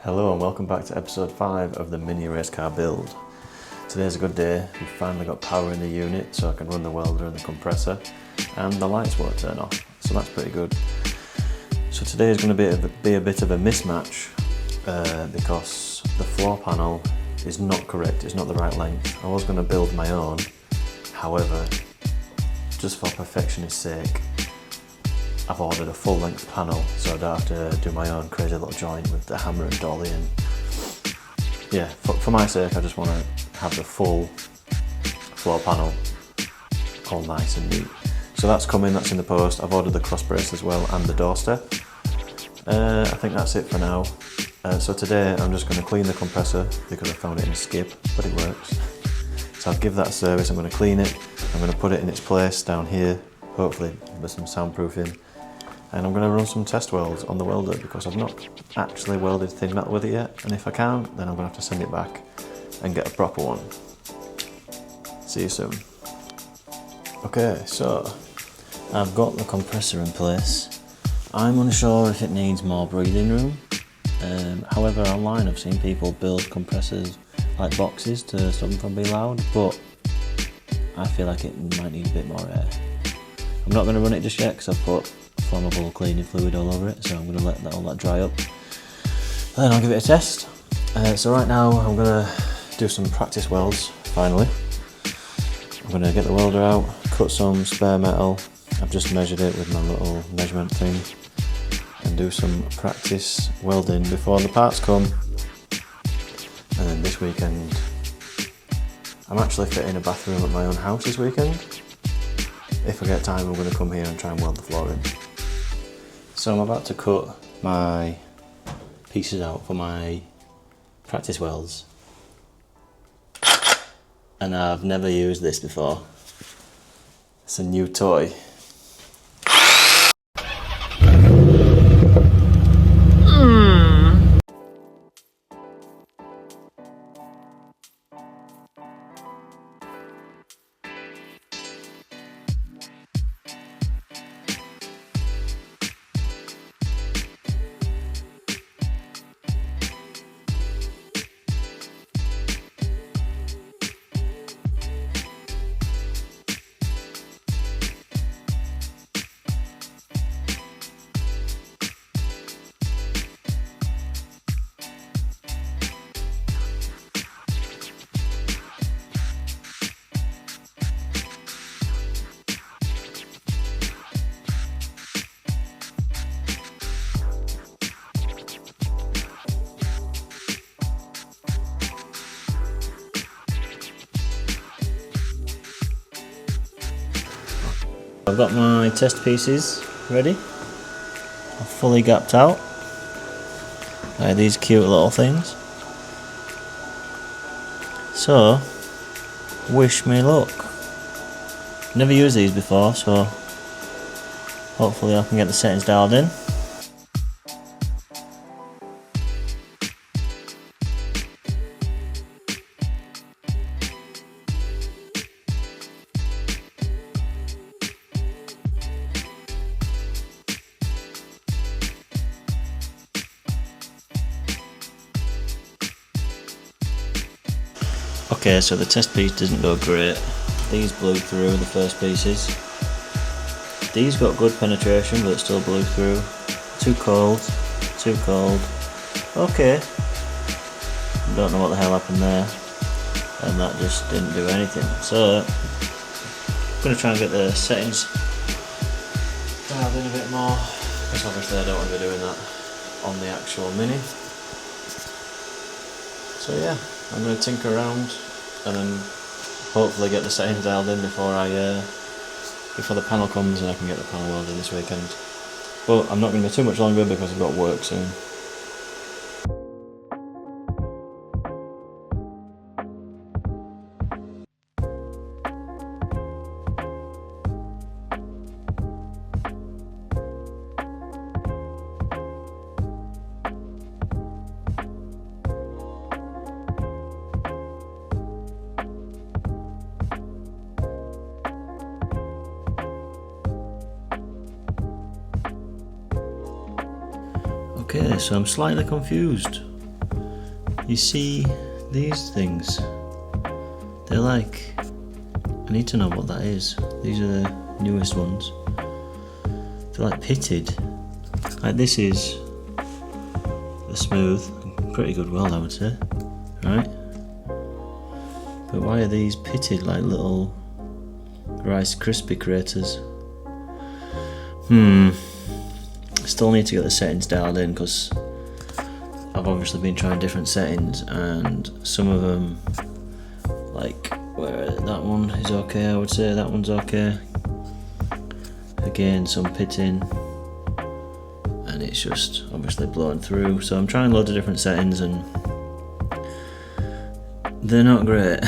Hello and welcome back to episode 5 of the mini race car build. Today's a good day. We've finally got power in the unit so I can run the welder and the compressor and the lights won't turn off, so that's pretty good. So today is going to be a bit of a mismatch because the floor panel is not correct, it's not the right length. I was going to build my own, however, just for perfectionist's sake, I've ordered a full length panel so I don't have to do my own crazy little joint with the hammer and dolly, and yeah, for my sake I just want to have the full floor panel all nice and neat. So that's coming, that's in the post. I've ordered the cross brace as well and the door step. I think that's it for now. So today I'm just going to clean the compressor because I found it in a skip, but it works. So I'll give that a service, I'm going to clean it, I'm going to put it in its place down here, hopefully with some soundproofing. And I'm going to run some test welds on the welder because I've not actually welded thin metal with it yet, and if I can't, then I'm going to have to send it back and get a proper one. See you soon. Okay, so I've got the compressor in place. I'm unsure if it needs more breathing room. However, online I've seen people build compressors like boxes to stop them from being loud, but I feel like it might need a bit more air. I'm not going to run it just yet because I've put flammable cleaning fluid all over it, so I'm going to let all that dry up. Then I'll give it a test. So right now I'm going to do some practice welds, finally. I'm going to get the welder out, cut some spare metal. I've just measured it with my little measurement thing and do some practice welding before the parts come. And then this weekend, I'm actually fitting a bathroom at my own house this weekend. If I get time, I'm going to come here and try and weld the flooring. So I'm about to cut my pieces out for my practice welds. And I've never used this before. It's a new toy. I've got my test pieces ready. I've fully gapped out. These cute little things. So, wish me luck. Never used these before, so hopefully I can get the settings dialed in. Okay, so the test piece didn't go great. These blew through, the first pieces. These got good penetration, but it still blew through. Too cold, too cold. Okay. Don't know what the hell happened there. And that just didn't do anything. So, I'm going to try and get the settings dialed in a bit more, because obviously I don't want to be doing that on the actual Mini. So yeah, I'm going to tinker around and then hopefully get the settings dialed in before the panel comes and I can get the panel welded this weekend. But I'm not going to be too much longer because I've got work soon. Okay, so I'm slightly confused. you see these things? They're like, I need to know what that is. These are the newest ones. They're like pitted. Like this is a smooth, pretty good weld, I would say, right? But why are these pitted like little Rice Krispie craters? Still need to get the settings dialed in because I've obviously been trying different settings, and some of them, like where that one is okay, I would say that one's okay. Again, some pitting, and it's just obviously blowing through. So I'm trying loads of different settings and they're not great.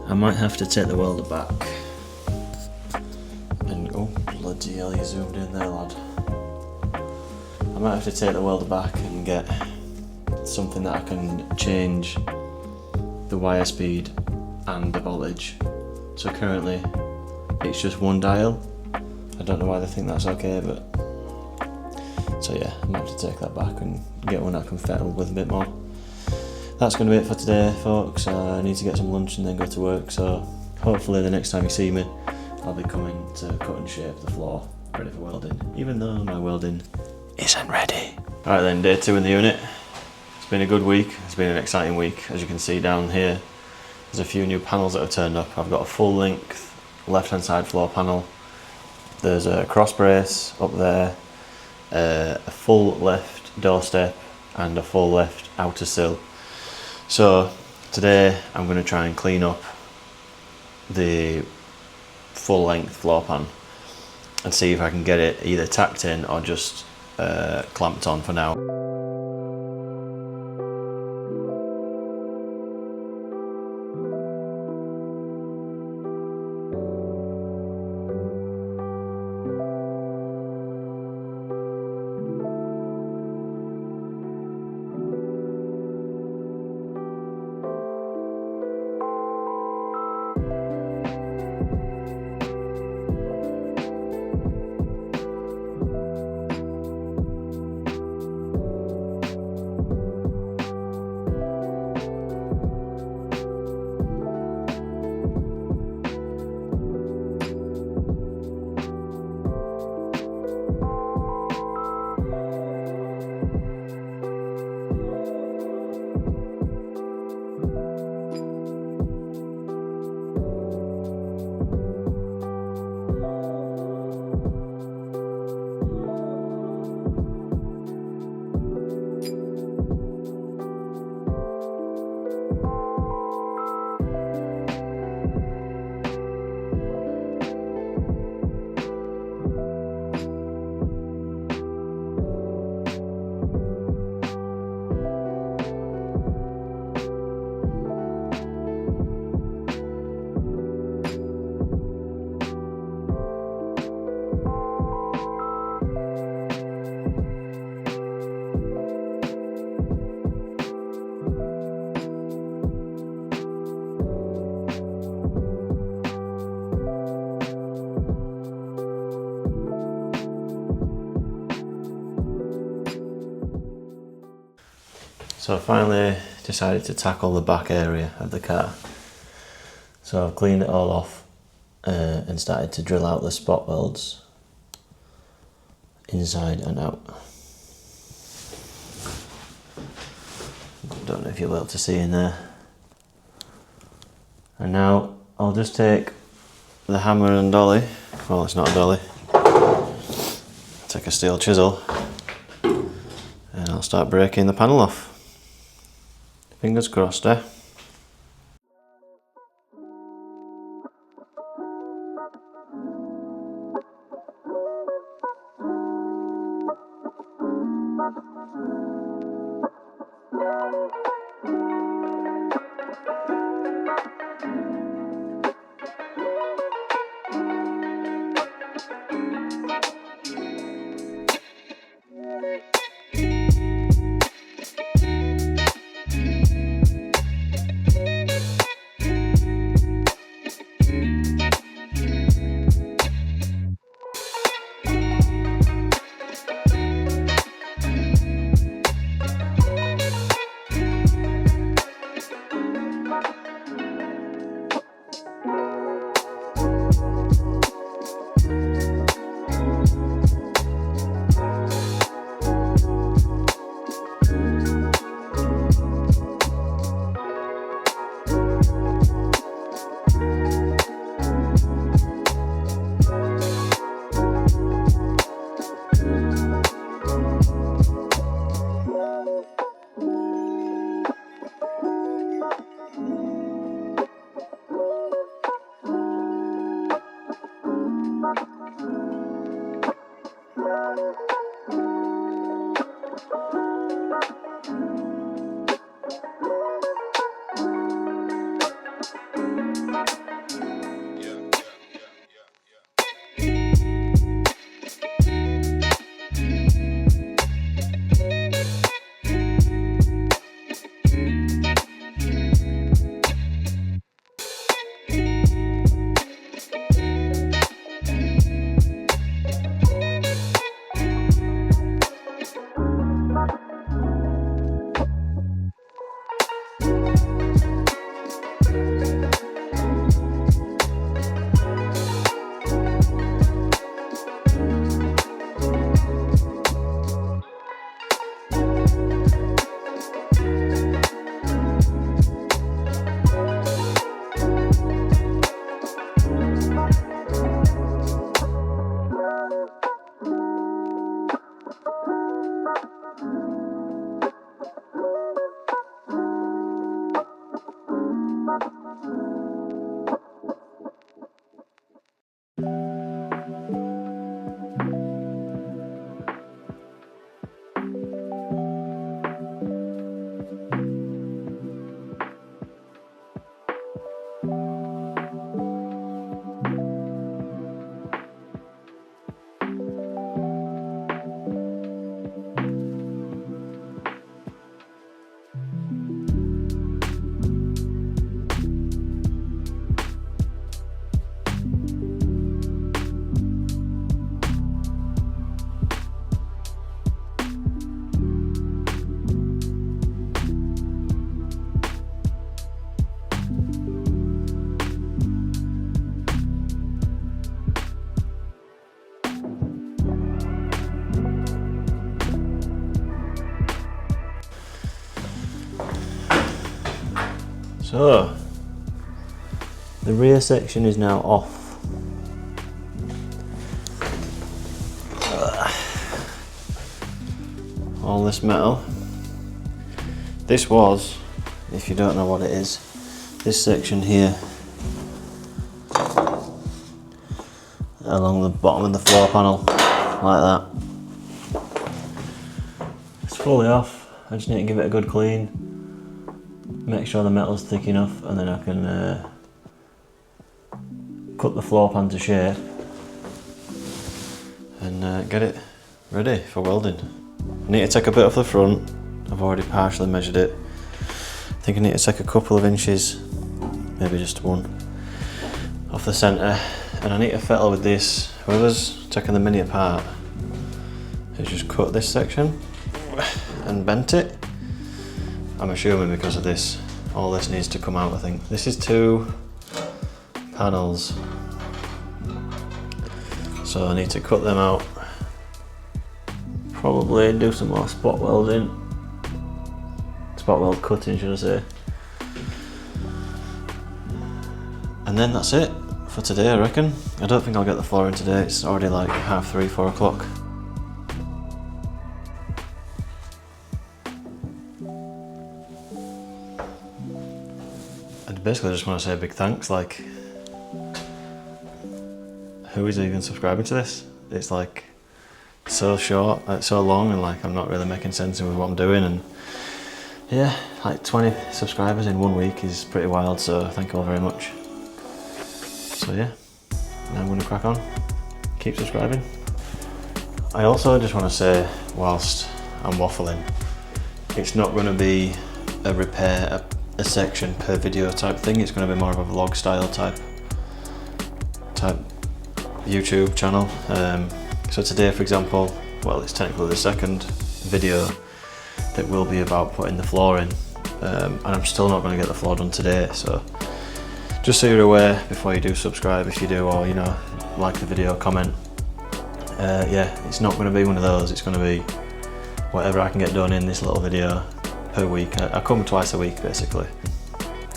I might have to take the welder back. And oh bloody hell, you zoomed in there, lad. I might have to take the welder back and get something that I can change the wire speed and the voltage. So currently it's just one dial. I don't know why they think that's okay, but so yeah, I might have to take that back and get one I can fiddle with a bit more. That's going to be it for today, folks. I need to get some lunch and then go to work, so hopefully the next time you see me I'll be coming to cut and shape the floor ready for welding, even though my welding isn't ready. Alright then, day 2 in the unit. It's been a good week, it's been an exciting week. As you can see down here, there's a few new panels that have turned up. I've got a full length left hand side floor panel. There's a cross brace up there, a full left doorstep and a full left outer sill. So today I'm going to try and clean up the full length floor pan and see if I can get it either tacked in or just clamped on for now. So I finally decided to tackle the back area of the car. So I've cleaned it all off and started to drill out the spot welds inside and out. Don't know if you'll be able to see in there. And now I'll just take the hammer and dolly, well it's not a dolly, take a steel chisel and I'll start breaking the panel off. Fingers crossed, eh? So the rear section is now off. All this metal. This was, if you don't know what it is, this section here along the bottom of the floor panel, like that. It's fully off. I just need to give it a good clean, make sure the metal's thick enough, and then I can cut the floor pan to shape and get it ready for welding. I need to take a bit off the front. I've already partially measured it. I think I need to take a couple of inches, maybe just one, off the centre, and I need to fettle with this. Whoever's taking the Mini apart has just cut this section and bent it. I'm assuming because of this, all this needs to come out, I think. This is 2 panels, so I need to cut them out. Probably do some more spot welding. Spot weld cutting, should I say. And then that's it for today, I reckon. I don't think I'll get the floor in today. It's already like 3:30, 4 o'clock. And basically I just want to say a big thanks, like, who is even subscribing to this? It's like so short, so long, and like I'm not really making sense with what I'm doing, and yeah, like 20 subscribers in 1 week is pretty wild, so thank you all very much. So yeah, now I'm going to crack on, keep subscribing. I also just want to say, whilst I'm waffling, it's not going to be a repair, a section per video type thing. It's going to be more of a vlog style type YouTube channel. So today, for example, well, it's technically the second video that will be about putting the floor in, and I'm still not going to get the floor done today, so just so you're aware before you do subscribe, if you do, or you know, like the video, comment. Yeah, it's not going to be one of those. It's going to be whatever I can get done in this little video per week. I come twice a week basically.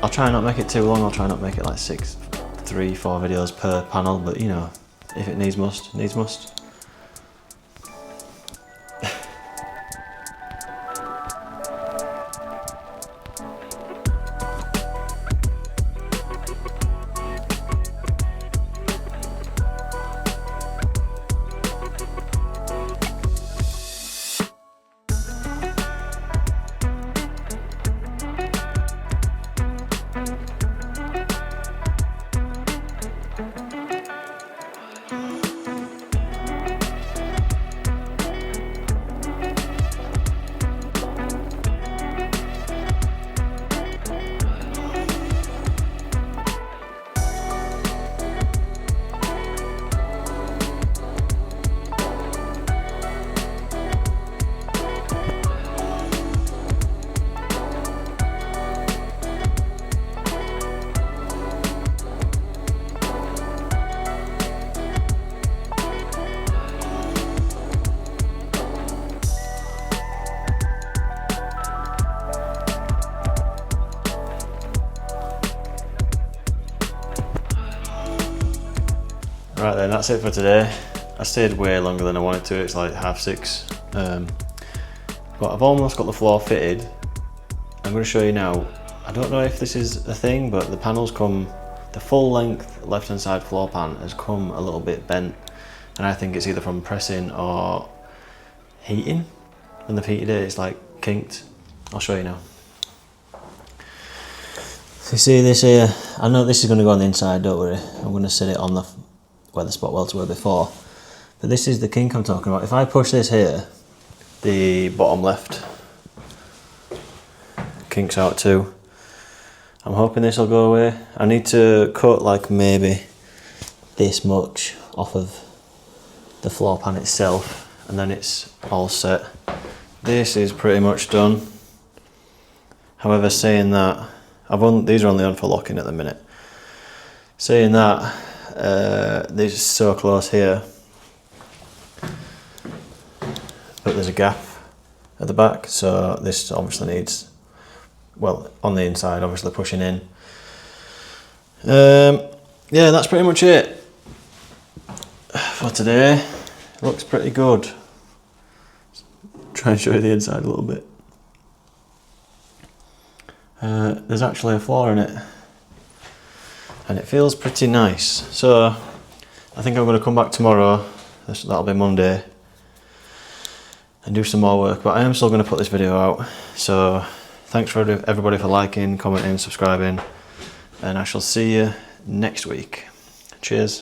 I'll try and not make it too long. I'll try and not make it like 3, 4 videos per panel, but you know, if it needs must, needs must. Right then, that's it for today. I stayed way longer than I wanted to. It's like 6:30. But I've almost got the floor fitted. I'm going to show you now. I don't know if this is a thing, but the panels come, the full length left hand side floor pan has come a little bit bent, and I think it's either from pressing or heating. When they've heated it, it's like kinked. I'll show you now. So you see this here, I know this is going to go on the inside, don't worry. I'm going to set it on the where the spot welds were before. But this is the kink I'm talking about. If I push this here, the bottom left kinks out too. I'm hoping this will go away. I need to cut like maybe this much off of the floor pan itself, and then it's all set. This is pretty much done. However, saying that, these are only on for locking at the minute. Saying that, this is so close here, but there's a gap at the back, so this obviously needs well, on the inside, obviously pushing in. Yeah, that's pretty much it for today. It looks pretty good. Try and show you the inside a little bit. There's actually a floor in it, and it feels pretty nice. So I think I'm going to come back tomorrow, that'll be Monday, and do some more work, but I am still going to put this video out. So thanks for everybody for liking, commenting, subscribing, and I shall see you next week. Cheers.